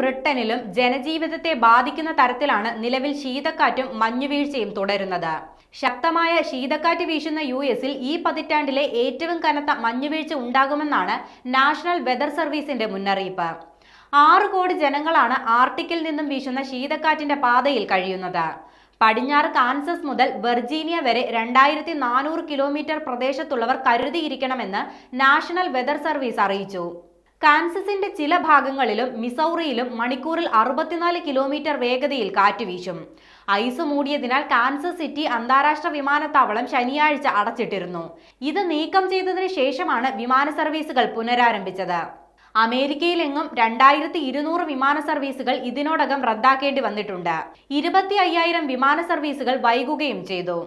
ബ്രിട്ടനിലും ജനജീവിതത്തെ ബാധിക്കുന്ന തരത്തിലാണ് നിലവിൽ ശീതക്കാറ്റും മഞ്ഞുവീഴ്ചയും തുടരുന്നത്. ശക്തമായ ശീതക്കാറ്റ് വീശുന്ന യുഎസിൽ ഈ പതിറ്റാണ്ടിലെ ഏറ്റവും കനത്ത മഞ്ഞുവീഴ്ച ഉണ്ടാകുമെന്നാണ് നാഷണൽ വെതർ സർവീസിന്റെ മുന്നറിയിപ്പ്. 6 കോടി ജനങ്ങളാണ് ആർട്ടിക്കിൽ നിന്നും വീശുന്ന ശീതക്കാറ്റിന്റെ പാതയിൽ കഴിയുന്നത്. പടിഞ്ഞാറ് കാൻസസ് മുതൽ വെർജീനിയ വരെ 2400 കിലോമീറ്റർ പ്രദേശത്തുള്ളവർ കരുതിയിരിക്കണമെന്ന് നാഷണൽ വെതർ സർവീസ് അറിയിച്ചു. കാൻസസിന്റെ ചില ഭാഗങ്ങളിലും മിസൗറിയിലും മണിക്കൂറിൽ 64 കിലോമീറ്റർ വേഗതയിൽ കാറ്റ് വീശും. ഐസ് മൂടിയതിനാൽ കാൻസസ് സിറ്റി അന്താരാഷ്ട്ര വിമാനത്താവളം ശനിയാഴ്ച അടച്ചിട്ടിരുന്നു. ഇത് നീക്കം ചെയ്തതിനു ശേഷമാണ് വിമാന സർവീസുകൾ പുനരാരംഭിച്ചത്. അമേരിക്കയിലെങ്ങും 2200 വിമാന സർവീസുകൾ ഇതിനോടകം റദ്ദാക്കേണ്ടി വന്നിട്ടുണ്ട്. 25,000 വിമാന സർവീസുകൾ വൈകുകയും ചെയ്തു.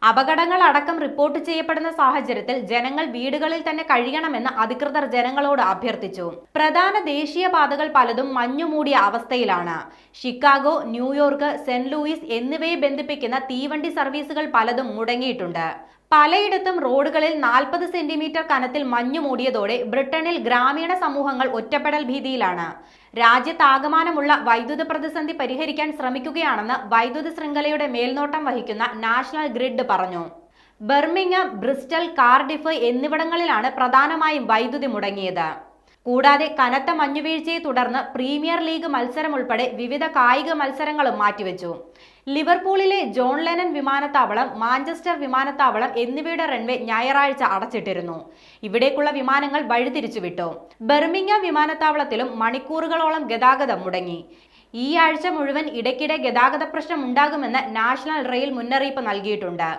അപകടങ്ങൾ അടക്കം റിപ്പോർട്ട് ചെയ്യപ്പെടുന്ന സാഹചര്യത്തിൽ ജനങ്ങൾ വീടുകളിൽ തന്നെ കഴിയണമെന്ന് അധികൃതർ ജനങ്ങളോട് അഭ്യർത്ഥിച്ചു. പ്രധാന ദേശീയ പാതകൾ പലതും മഞ്ഞുമൂടിയ അവസ്ഥയിലാണ്. ഷിക്കാഗോ, ന്യൂയോർക്ക്, സെന്റ് ലൂയിസ് എന്നിവയെ ബന്ധിപ്പിക്കുന്ന തീവണ്ടി സർവീസുകൾ പലതും മുടങ്ങിയിട്ടുണ്ട്. പലയിടത്തും റോഡുകളിൽ 40 സെന്റിമീറ്റർ കനത്തിൽ മഞ്ഞു മൂടിയതോടെ ബ്രിട്ടനിൽ ഗ്രാമീണ സമൂഹങ്ങൾ ഒറ്റപ്പെടൽ ഭീതിയിലാണ്. രാജ്യത്താകമാനമുള്ള വൈദ്യുത പ്രതിസന്ധി പരിഹരിക്കാൻ ശ്രമിക്കുകയാണെന്ന് വൈദ്യുത ശൃംഖലയുടെ മേൽനോട്ടം വഹിക്കുന്ന നാഷണൽ ഗ്രിഡ് പറഞ്ഞു. ബർമിംഗ്ഹാം, ബ്രിസ്റ്റൽ, കാർഡിഫ് എന്നിവിടങ്ങളിലാണ് പ്രധാനമായും വൈദ്യുതി മുടങ്ങിയത്. കൂടാതെ കനത്ത മഞ്ഞുവീഴ്ചയെ തുടർന്ന് പ്രീമിയർ ലീഗ് മത്സരം ഉൾപ്പെടെ വിവിധ കായിക മത്സരങ്ങളും മാറ്റിവെച്ചു. ലിവർപൂളിലെ ജോൺ ലെനൻ വിമാനത്താവളം, മാഞ്ചസ്റ്റർ വിമാനത്താവളം എന്നിവയുടെ റൺവേ ഞായറാഴ്ച അടച്ചിട്ടിരുന്നു. ഇവിടേക്കുള്ള വിമാനങ്ങൾ വഴിതിരിച്ചുവിട്ടു. ബർമിംഗ്ഹാം വിമാനത്താവളത്തിലും മണിക്കൂറുകളോളം ഗതാഗതം മുടങ്ങി. ഈ ആഴ്ച മുഴുവൻ ഇടയ്ക്കിടെ ഗതാഗത പ്രശ്നം ഉണ്ടാകുമെന്ന് നാഷണൽ റെയിൽ മുന്നറിയിപ്പ് നൽകിയിട്ടുണ്ട്.